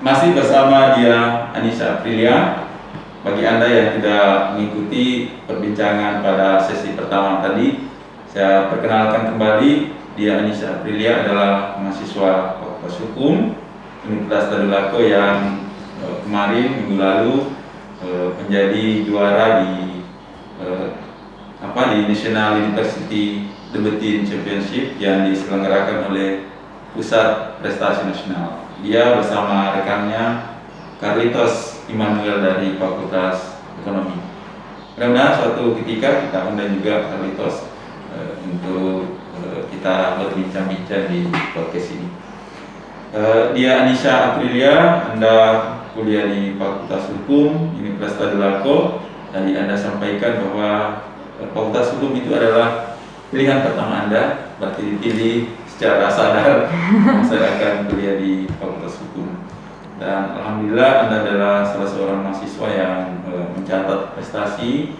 masih bersama dia Anissa Aprilia. Bagi Anda yang tidak mengikuti perbincangan pada sesi pertama tadi, saya perkenalkan kembali, dia Anissa Aprilia adalah mahasiswa Fakultas Hukum Universitas Tadulako yang kemarin minggu lalu menjadi juara di National University Debating Championship yang diselenggarakan oleh Pusat Prestasi Nasional. Dia bersama rekannya Carlitos Immanuel dari Fakultas Ekonomi. Mudah-mudahan suatu ketika kita undang juga Carlitos untuk kita berbincang-bincang di podcast ini. Dia Anissa Aprilia, Anda kuliah di Fakultas Hukum Universitas Tadulako. Tadi Anda sampaikan bahwa Fakultas Hukum itu adalah pilihan pertama Anda, berarti dipilih secara sadar saya akan kuliah di Fakultas Hukum. Dan alhamdulillah Anda adalah salah seorang mahasiswa yang mencatat prestasi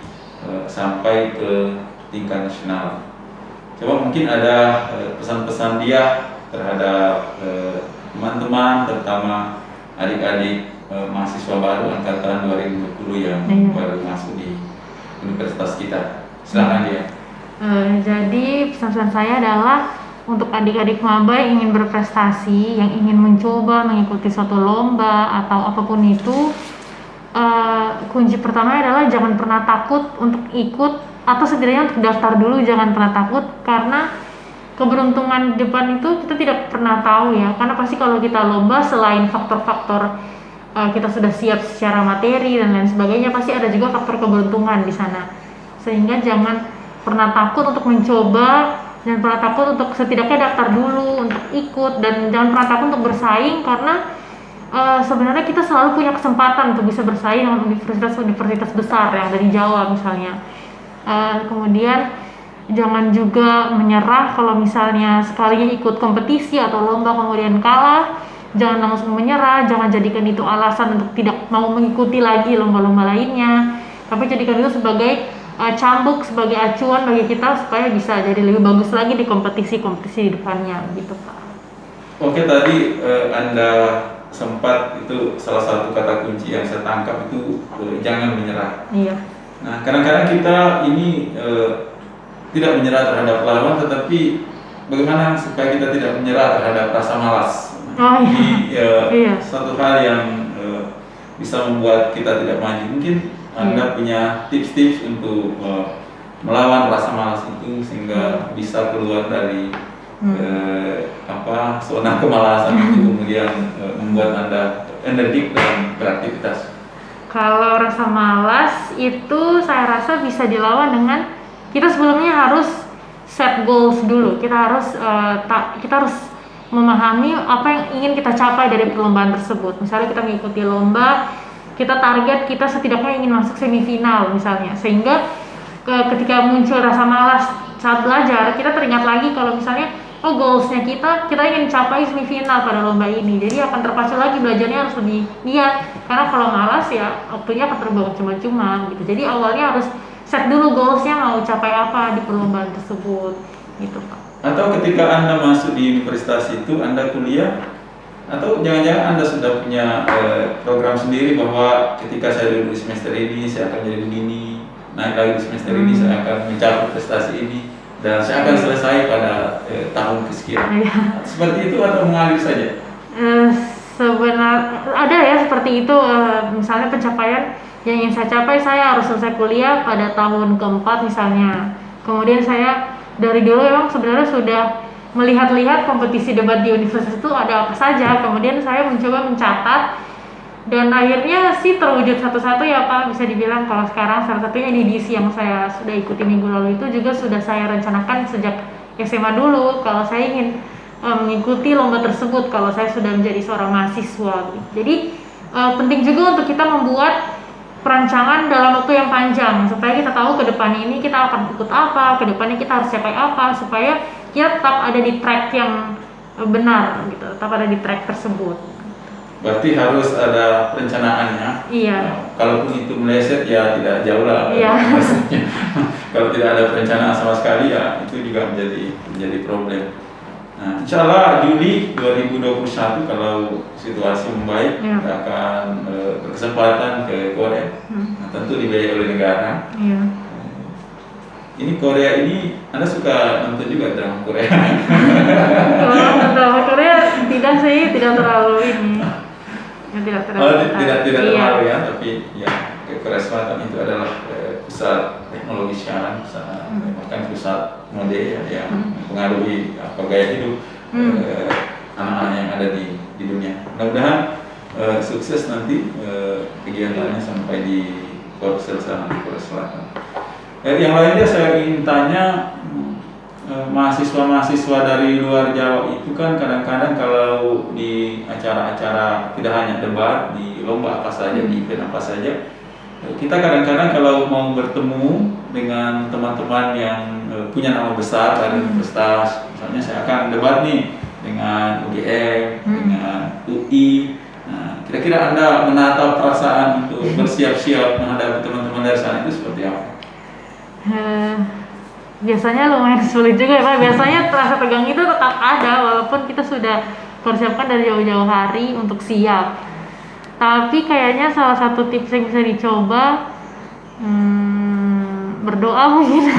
sampai ke tingkat nasional. Coba mungkin ada pesan-pesan dia terhadap teman-teman, terutama adik-adik mahasiswa baru angkatan 2020 yang baru masuk di universitas kita. Silakan dia. Jadi pesan-pesan saya adalah untuk adik-adik maba yang ingin berprestasi, yang ingin mencoba mengikuti suatu lomba atau apapun itu, kunci pertama adalah jangan pernah takut untuk ikut, atau setidaknya untuk daftar dulu. Jangan pernah takut, karena keberuntungan di depan itu kita tidak pernah tahu ya. Karena pasti kalau kita lomba, selain faktor-faktor kita sudah siap secara materi dan lain sebagainya, pasti ada juga faktor keberuntungan di sana. Sehingga jangan pernah takut untuk mencoba, jangan pernah takut untuk setidaknya daftar dulu untuk ikut, dan jangan pernah takut untuk bersaing, karena sebenarnya kita selalu punya kesempatan untuk bisa bersaing dengan universitas-universitas besar yang dari Jawa misalnya. Kemudian jangan juga menyerah kalau misalnya sekalinya ikut kompetisi atau lomba kemudian kalah. Jangan langsung menyerah, jangan jadikan itu alasan untuk tidak mau mengikuti lagi lomba-lomba lainnya, tapi jadikan itu sebagai cambuk, sebagai acuan bagi kita supaya bisa jadi lebih bagus lagi di kompetisi-kompetisi di depannya gitu Pak. Oke, tadi Anda sempat, itu salah satu kata kunci yang saya tangkap itu jangan menyerah. Iya. Nah, kadang-kadang kita ini tidak menyerah terhadap lawan, tetapi bagaimana supaya kita tidak menyerah terhadap rasa malas. Ini suatu hal yang bisa membuat kita tidak maju. Mungkin Anda punya tips-tips untuk melawan rasa malas itu sehingga bisa keluar dari zona kemalasan itu, kemudian membuat Anda energik dalam beraktivitas. Kalau rasa malas itu saya rasa bisa dilawan dengan kita sebelumnya harus set goals dulu. Kita harus memahami apa yang ingin kita capai dari perlombaan tersebut. Misalnya kita mengikuti lomba, kita target kita setidaknya ingin masuk semifinal misalnya, sehingga ketika muncul rasa malas saat belajar, kita teringat lagi kalau misalnya goalsnya kita ingin capai semifinal pada lomba ini, jadi akan terpacu lagi belajarnya harus lebih giat, karena kalau malas ya waktunya akan terbuang cuma-cuma gitu. Jadi awalnya harus set dulu goalsnya mau capai apa di perlombaan tersebut gitu Pak. Atau ketika Anda masuk di universitas itu, Anda kuliah, atau jangan-jangan Anda sudah punya program sendiri bahwa ketika saya duduk di semester ini saya akan jadi begini, naik lagi di semester ini saya akan mencapai prestasi ini, dan saya akan selesai pada tahun kesekian. Seperti itu atau mengalir saja? Sebenarnya ada ya seperti itu. Misalnya pencapaian yang ingin saya capai, saya harus selesai kuliah pada tahun keempat misalnya. Kemudian saya dari dulu memang sebenarnya sudah melihat-lihat kompetisi debat di universitas itu ada apa saja, kemudian saya mencoba mencatat, dan akhirnya sih terwujud satu-satu ya Pak, bisa dibilang. Kalau sekarang salah satunya ini edisi yang saya sudah ikuti minggu lalu itu juga sudah saya rencanakan sejak SMA dulu kalau saya ingin mengikuti lomba tersebut kalau saya sudah menjadi seorang mahasiswa. Jadi penting juga untuk kita membuat perancangan dalam waktu yang panjang supaya kita tahu ke depannya ini kita akan ikut apa, ke depannya kita harus capai apa, supaya kita tetap ada di track yang benar gitu, tetap ada di track tersebut. Berarti harus ada perencanaannya. Iya. Kalaupun itu meleset ya tidak jauh lah. Iya. Kalau tidak ada perencanaan sama sekali ya itu juga menjadi problem. Nah, insya Allah Juli 2021 kalau situasi membaik, Iya. kita akan berkesempatan ke Korea. Nah, tentu dibiayai oleh negara. Iya. Ini Korea ini, Anda suka nonton juga drama Korea? Kalau drama Korea tidak sih, tidak terlalu ini. Ya, tidak terlalu. Oh, tidak Iya. terlalu ya, tapi ya ke Korea Selatan itu adalah pusat teknologi sekarang, bahkan pusat mode ya, yang mempengaruhi apa gaya hidup anak-anak yang ada di dunia. Mudah-mudahan sukses nanti kegiatannya sampai di Korsel sana di Korea Selatan. Yang lainnya saya ingin tanya, mahasiswa-mahasiswa dari luar Jawa itu kan kadang-kadang kalau di acara-acara tidak hanya debat, di lomba apa saja, di event apa saja, kita kadang-kadang kalau mau bertemu dengan teman-teman yang punya nama besar dari universitas, misalnya saya akan debat nih dengan UGM, dengan UI. Nah, kira-kira Anda menata perasaan untuk bersiap-siap menghadapi teman-teman dari sana itu seperti apa? Biasanya lumayan sulit juga ya Pak. Biasanya rasa tegang itu tetap ada walaupun kita sudah persiapkan dari jauh-jauh hari untuk siap. Tapi kayaknya salah satu tips yang bisa dicoba berdoa mungkin.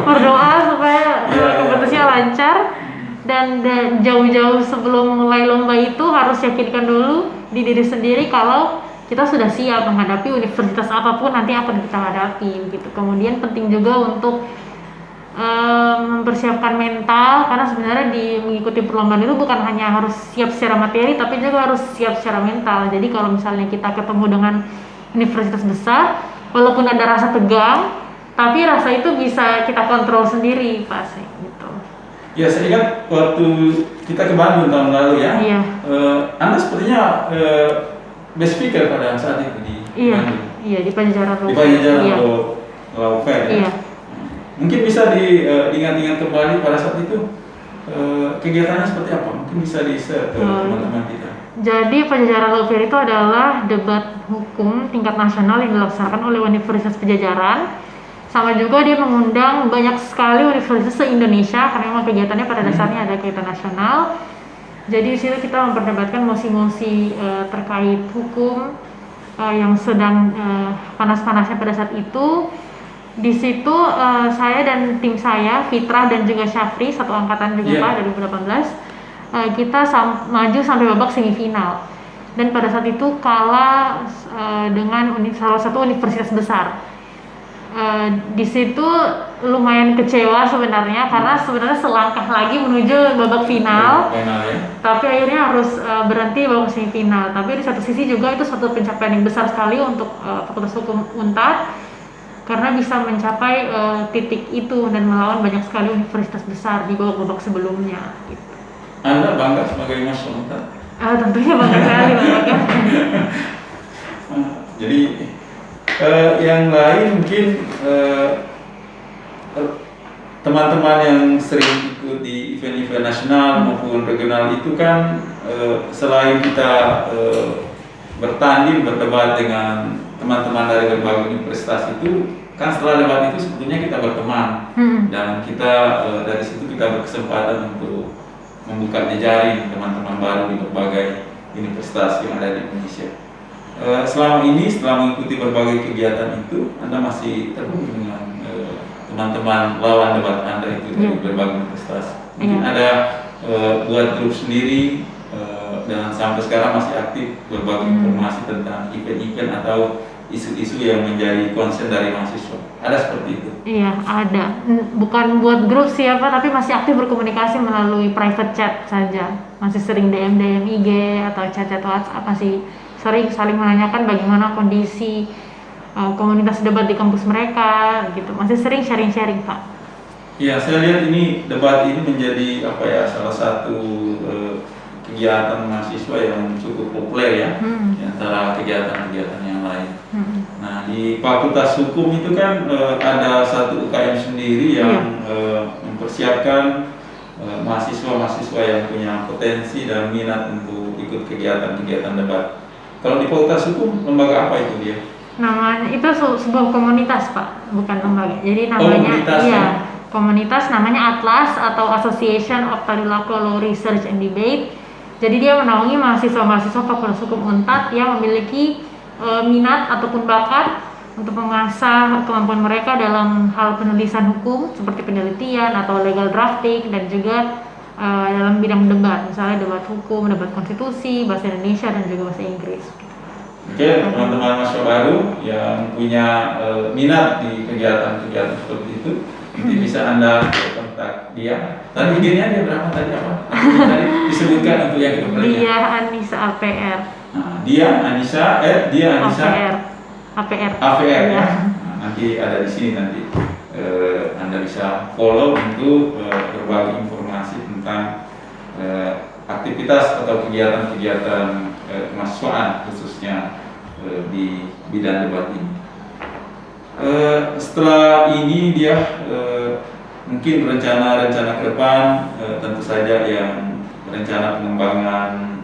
Berdoa supaya kompetisinya lancar, dan jauh-jauh sebelum mulai lomba itu harus yakinkan dulu di diri sendiri kalau kita sudah siap menghadapi universitas apapun nanti akan kita hadapi gitu. Kemudian penting juga untuk mempersiapkan mental, karena sebenarnya di mengikuti perlombaan itu bukan hanya harus siap secara materi tapi juga harus siap secara mental. Jadi kalau misalnya kita ketemu dengan universitas besar, walaupun ada rasa tegang, tapi rasa itu bisa kita kontrol sendiri pasti gitu. Ya, saya ingat waktu kita ke Bandung tahun lalu ya. Iya. Anda sepertinya best speaker pada saat itu di Bandung. Iya, di Pajajaran Di Pajajaran Iya. Law Fair ya. Iya. Mungkin bisa diingat-ingat kembali pada saat itu kegiatannya seperti apa? Mungkin bisa di-share ke teman-teman kita. Jadi Pajajaran Law Fair itu adalah debat hukum tingkat nasional yang dilaksanakan oleh Universitas Pajajaran. Sama juga dia mengundang banyak sekali universitas se-Indonesia karena memang kegiatannya pada dasarnya ada kegiatan nasional. Jadi di situ kita memperdebatkan mosi-mosi terkait hukum yang sedang panas-panasnya pada saat itu. Di situ saya dan tim saya, Fitra dan juga Syafri, satu angkatan juga Pak, dari 2018, kita maju sampai babak semifinal. Dan pada saat itu kalah dengan salah satu universitas besar. Di situ lumayan kecewa sebenarnya, karena sebenarnya selangkah lagi menuju babak final, tapi akhirnya harus berhenti babak semifinal. Tapi di satu sisi juga itu suatu pencapaian yang besar sekali untuk Fakultas Hukum Unpad, karena bisa mencapai titik itu dan melawan banyak sekali universitas besar di babak sebelumnya. Gitu. Anda bangga sebagai mahasiswa Unpad? Tentunya bangga sekali, bangga. Jadi yang lain mungkin teman-teman yang sering ikut di event-event nasional maupun regional itu kan selain kita bertanding berdebat dengan teman-teman dari berbagai universitas itu, kan setelah debat itu sebetulnya kita berteman dan kita dari situ kita berkesempatan untuk membuka jejaring teman-teman baru di berbagai universitas yang ada di Indonesia. Selama ini setelah mengikuti berbagai kegiatan itu, Anda masih terhubung dengan teman-teman lawan debat Anda itu dari berbagai universitas. Mungkin ada buat grup sendiri dan sampai sekarang masih aktif berbagai informasi tentang event-event atau isu-isu yang menjadi concern dari mahasiswa. Ada seperti itu? Iya, ada. Bukan buat grup siapa, tapi masih aktif berkomunikasi melalui private chat saja. Masih sering DM IG atau chat-chat WhatsApp, masih sering saling menanyakan bagaimana kondisi komunitas debat di kampus mereka, gitu. Masih sering sharing-sharing, Pak. Iya, saya lihat ini debat ini menjadi salah satu kegiatan mahasiswa yang cukup populer ya, di antara kegiatan-kegiatan yang lain. Nah, di Fakultas Hukum itu kan ada satu UKM sendiri yang mempersiapkan mahasiswa-mahasiswa yang punya potensi dan minat untuk ikut kegiatan-kegiatan debat. Kalau di Fakultas Hukum, lembaga apa itu dia? Namanya itu sebuah komunitas, Pak, bukan lembaga. Jadi namanya komunitas, iya, komunitas namanya Atlas atau Association of Tadulako Law Research and Debate. Jadi dia menaungi mahasiswa-mahasiswa Fakultas Hukum Unpad yang memiliki minat ataupun bakat untuk mengasah kemampuan mereka dalam hal penulisan hukum seperti penelitian atau legal drafting, dan juga dalam bidang debat, misalnya debat hukum, debat konstitusi, bahasa Indonesia dan juga bahasa Inggris. Oke, teman-teman mahasiswa baru yang punya minat di kegiatan-kegiatan seperti itu, nanti bisa Anda kontak dia. Tadi IG-nya dia berapa tadi apa? Tadi disebutkan untuk yang kedua. Dia Anissa APR. Nah, dia Anissa APR. AVR Ya. ya. Nah, nanti ada di sini nanti Anda bisa follow untuk berbagi informasi tentang aktivitas atau kegiatan-kegiatan kemahasiswaan khususnya di bidang debat ini. Setelah ini dia mungkin rencana-rencana ke depan tentu saja yang rencana pengembangan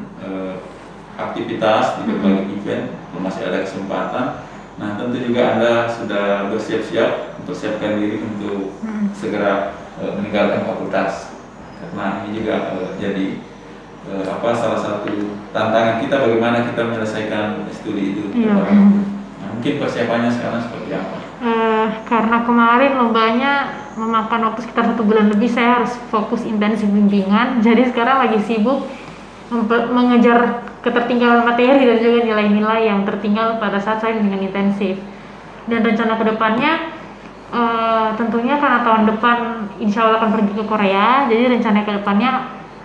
aktivitas di berbagai event kalau masih ada kesempatan. Nah, tentu juga Anda sudah bersiap-siap mempersiapkan diri untuk segera meninggalkan fakultas, karena ini juga jadi salah satu tantangan kita bagaimana kita menyelesaikan studi itu. Iya. Nah, mungkin persiapannya sekarang seperti apa? Karena kemarin lombanya memakan waktu sekitar 1 bulan lebih, saya harus fokus intensif bimbingan. Jadi sekarang lagi sibuk mengejar ketertinggalan materi dan juga nilai-nilai yang tertinggal pada saat saya bimbingan intensif. Dan rencana kedepannya tentunya karena tahun depan insya Allah akan pergi ke Korea, jadi rencana kedepannya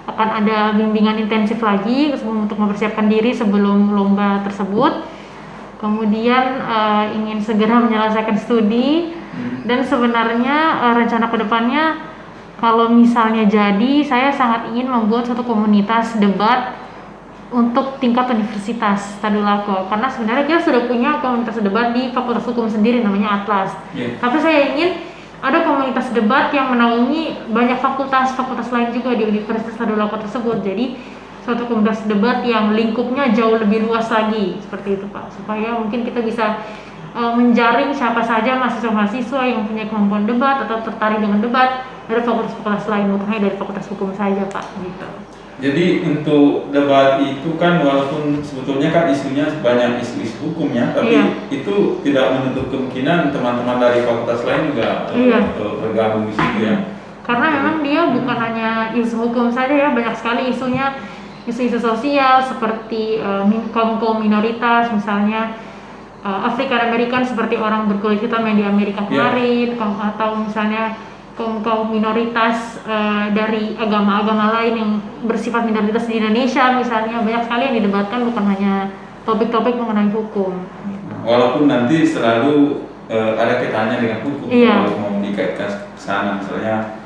akan ada bimbingan intensif lagi untuk mempersiapkan diri sebelum lomba tersebut. Kemudian ingin segera menyelesaikan studi, dan sebenarnya rencana kedepannya kalau misalnya jadi, saya sangat ingin membuat suatu komunitas debat untuk tingkat universitas Tadulako, karena sebenarnya kita sudah punya komunitas debat di Fakultas Hukum sendiri namanya Atlas. Tapi saya ingin ada komunitas debat yang menaungi banyak fakultas lain juga di Universitas Tadulako tersebut. Jadi suatu komunitas debat yang lingkupnya jauh lebih luas lagi, seperti itu Pak, supaya mungkin kita bisa menjaring siapa saja mahasiswa-mahasiswa yang punya kemampuan debat atau tertarik dengan debat dari fakultas-fakultas lain, bukan hanya dari Fakultas Hukum saja Pak, gitu. Jadi untuk debat itu kan walaupun sebetulnya kan isunya banyak isu-isu hukumnya, tapi itu tidak menutup kemungkinan teman-teman dari fakultas lain juga bergabung di situ ya. Karena memang dia bukan hanya isu hukum saja ya, banyak sekali isunya, isu-isu sosial seperti kaum minoritas, misalnya African American seperti orang berkulit hitam yang di Amerika kemarin, atau misalnya kaum minoritas dari agama-agama lain yang bersifat minoritas di Indonesia misalnya, banyak sekali yang didebatkan, bukan hanya topik-topik mengenai hukum. Walaupun nanti selalu ada kaitannya dengan hukum, kalau mau dikaitkan ke sana misalnya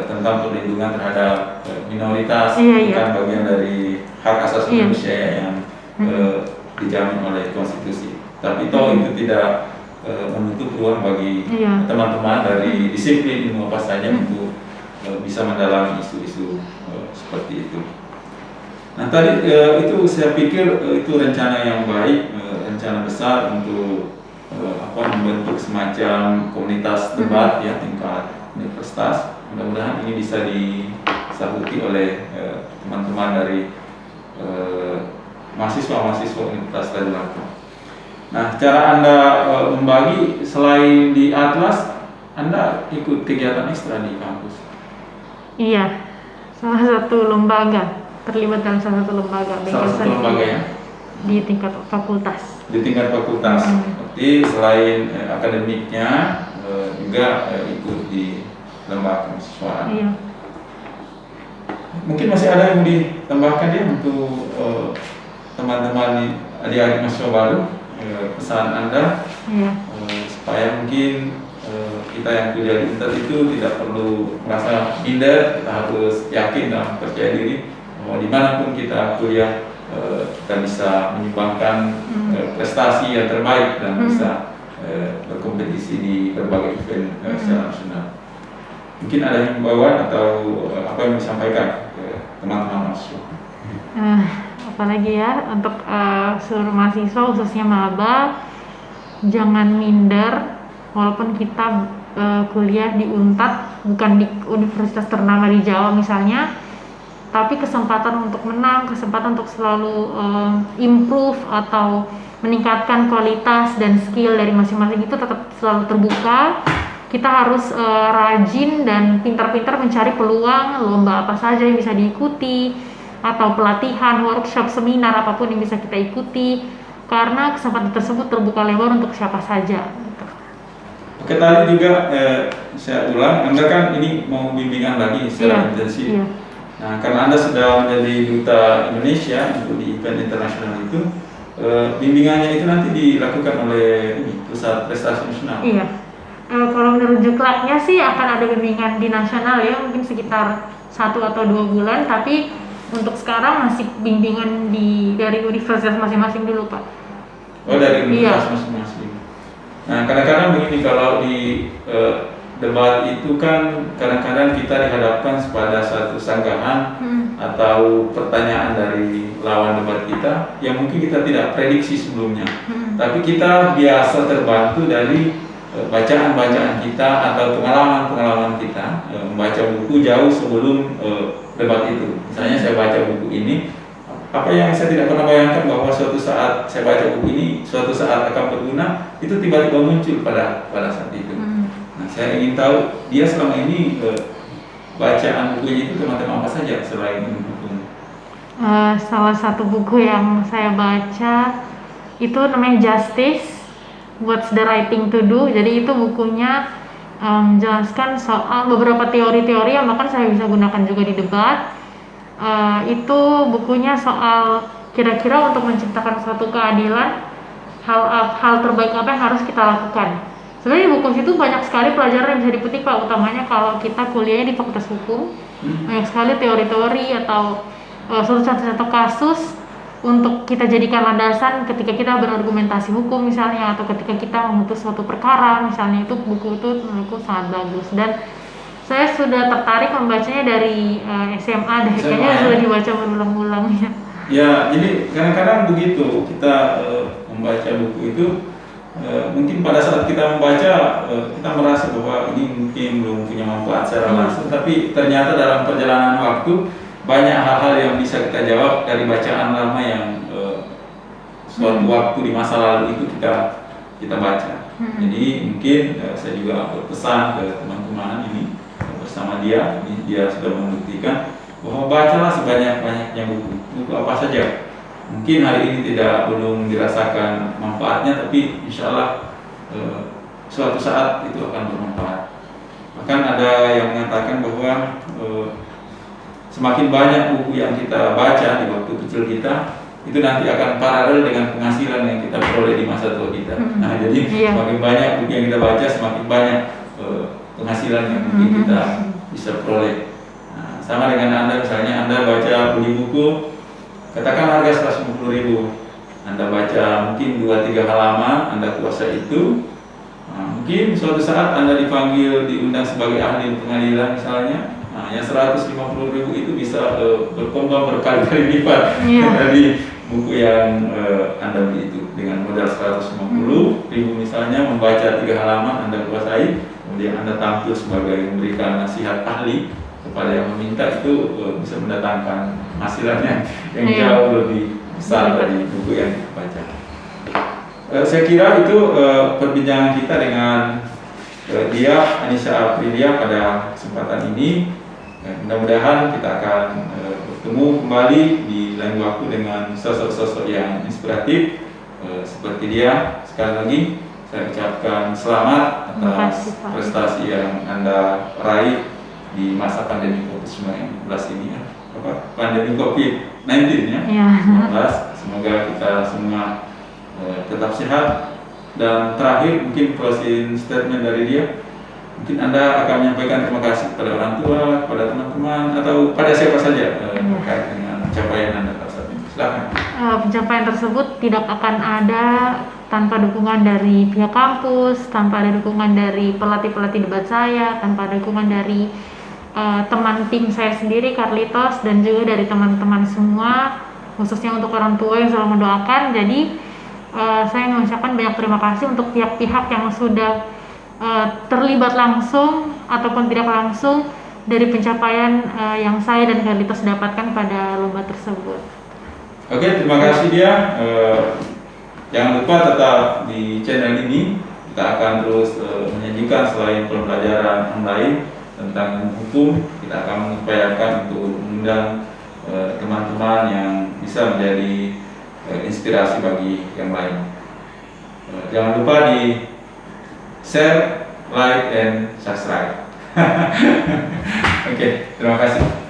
tentang perlindungan terhadap minoritas, bukan bagian dari hak asasi manusia yang dijamin oleh konstitusi. Tapi toh itu tidak menutup ruang bagi teman-teman dari disiplin ilmu apa saja untuk bisa mendalami isu-isu seperti itu. Nah tadi itu saya pikir itu rencana yang baik, rencana besar untuk membentuk semacam komunitas debat ya tingkat universitas. Mudah-mudahan ini bisa disahuti oleh teman-teman dari mahasiswa-mahasiswa Universitas Tadulako. Nah, cara Anda membagi selain di Atlas, Anda ikut kegiatan ekstra di kampus? Iya, salah satu lembaga, terlibat dalam salah satu lembaga. Salah satu lembaga ya? Di tingkat fakultas. Di tingkat fakultas, berarti selain akademiknya juga ikut di lembaga kemahasiswaan. Iya. Mungkin masih ada yang ditambahkan ya untuk teman-teman adik-adik mahasiswa baru? Pesan Anda supaya mungkin kita yang kuliah di Unpad itu tidak perlu merasa minder, kita harus yakin dan percaya diri bahwa dimanapun kita kuliah kita bisa menyumbangkan prestasi yang terbaik dan bisa berkompetisi di berbagai event secara nasional. Mungkin ada himbauan atau apa yang disampaikan ke teman-teman mahasiswa? Apalagi ya untuk seluruh mahasiswa khususnya maba, jangan minder walaupun kita kuliah di Unpad, bukan di universitas ternama di Jawa misalnya, tapi kesempatan untuk menang, kesempatan untuk selalu improve atau meningkatkan kualitas dan skill dari masing-masing itu tetap selalu terbuka. Kita harus rajin dan pintar-pintar mencari peluang lomba apa saja yang bisa diikuti, atau pelatihan, workshop, seminar, apapun yang bisa kita ikuti, karena kesempatan tersebut terbuka lebar untuk siapa saja. Oke, tadi juga saya ulang, Anda kan ini mau bimbingan lagi secara intensif. Iya. Nah, karena Anda sudah menjadi duta Indonesia untuk di event internasional itu, bimbingannya itu nanti dilakukan oleh Pusat Prestasi Nasional. Iya. Kalau menurut Juklaknya sih akan ada bimbingan di nasional ya, mungkin sekitar 1 atau 2 bulan, tapi untuk sekarang masih bimbingan dari universitas masing-masing dulu, Pak. Oh, dari universitas masing-masing. Nah, kadang-kadang begini, kalau di debat itu kan kadang-kadang kita dihadapkan pada satu sanggahan atau pertanyaan dari lawan debat kita yang mungkin kita tidak prediksi sebelumnya. Tapi kita biasa terbantu dari bacaan-bacaan kita atau pengalaman-pengalaman kita, membaca buku jauh sebelum debat itu. Misalnya saya baca buku ini, apa yang saya tidak pernah bayangkan bahwa suatu saat saya baca buku ini, suatu saat akan berguna, itu tiba-tiba muncul pada saat itu. Nah, saya ingin tahu dia selama ini bacaan bukunya itu tema-tema apa saja selain buku. Salah satu buku yang saya baca itu namanya Justice, What's the Right Thing to Do. Jadi itu bukunya menjelaskan soal beberapa teori-teori yang bahkan saya bisa gunakan juga di debat. Itu bukunya soal kira-kira untuk menciptakan suatu keadilan, hal terbaik apa yang harus kita lakukan. Sebenarnya di buku situ banyak sekali pelajaran yang bisa dipetik, Pak, utamanya kalau kita kuliahnya di Fakultas Hukum. Banyak sekali teori-teori atau satu kasus untuk kita jadikan landasan ketika kita berargumentasi hukum misalnya, atau ketika kita memutus suatu perkara misalnya. Itu buku itu menurutku sangat bagus dan saya sudah tertarik membacanya dari SMA deh, kayaknya sudah dibaca berulang-ulang ya. Ya, jadi kadang-kadang begitu kita membaca buku itu, mungkin pada saat kita membaca kita merasa bahwa ini mungkin belum punya manfaat secara langsung, tapi ternyata dalam perjalanan waktu banyak hal-hal yang bisa kita jawab dari bacaan lama yang suatu waktu di masa lalu itu kita baca. Jadi mungkin saya juga berpesan ke teman-teman ini bersama dia sudah membuktikan bahwa bacalah sebanyak-banyaknya buku apa saja. Mungkin hari ini belum dirasakan manfaatnya, tapi insya Allah suatu saat itu akan bermanfaat. Bahkan ada yang mengatakan bahwa semakin banyak buku yang kita baca di waktu kecil kita, itu nanti akan paralel dengan penghasilan yang kita peroleh di masa tua kita. Nah, jadi semakin banyak buku yang kita baca, semakin banyak penghasilan yang mungkin kita bisa peroleh. Nah, sama dengan Anda, misalnya Anda baca beli buku, katakan harga 150.000, Anda baca mungkin 2-3 halaman, Anda kuasai itu. Nah, mungkin suatu saat Anda dipanggil, diundang sebagai ahli pengadilan misalnya. Nah, yang 150.000 itu bisa berkembang berkali-kali lipat dari buku yang Anda beli itu. Dengan modal 150.000 misalnya, membaca 3 halaman Anda kuasai, kemudian Anda tampil sebagai memberikan nasihat ahli kepada yang meminta, itu bisa mendatangkan hasilannya yang jauh lebih besar dari buku yang kita baca. Saya kira itu perbincangan kita dengan dia, Anissa Aprilia, pada kesempatan ini. Mudah-mudahan kita akan bertemu kembali di lain waktu dengan sosok-sosok yang inspiratif seperti dia. Sekali lagi saya ucapkan selamat atas prestasi yang Anda raih di masa pandemi COVID-19 ini ya. Pandemi COVID-19 ya. 19. Semoga kita semua tetap sehat. Dan terakhir mungkin closing statement dari dia. Mungkin Anda akan menyampaikan terima kasih kepada orang tua, kepada teman-teman, atau pada siapa saja terkait dengan pencapaian Anda saat ini. Silakan. Pencapaian tersebut tidak akan ada tanpa dukungan dari pihak kampus, tanpa ada dukungan dari pelatih-pelatih debat saya, tanpa ada dukungan dari teman tim saya sendiri, Carlitos, dan juga dari teman-teman semua, khususnya untuk orang tua yang selalu mendoakan. Jadi saya mengucapkan banyak terima kasih untuk pihak-pihak yang sudah terlibat langsung ataupun tidak langsung dari pencapaian yang saya dan Carlitos dapatkan pada lomba tersebut. Oke, terima kasih dia. Jangan lupa tetap di channel ini. Kita akan terus menyajikan selain pembelajaran online tentang hukum, kita akan mengupayakan untuk mengundang teman-teman yang bisa menjadi inspirasi bagi yang lain. Jangan lupa di share, like, and subscribe. Oke, terima kasih.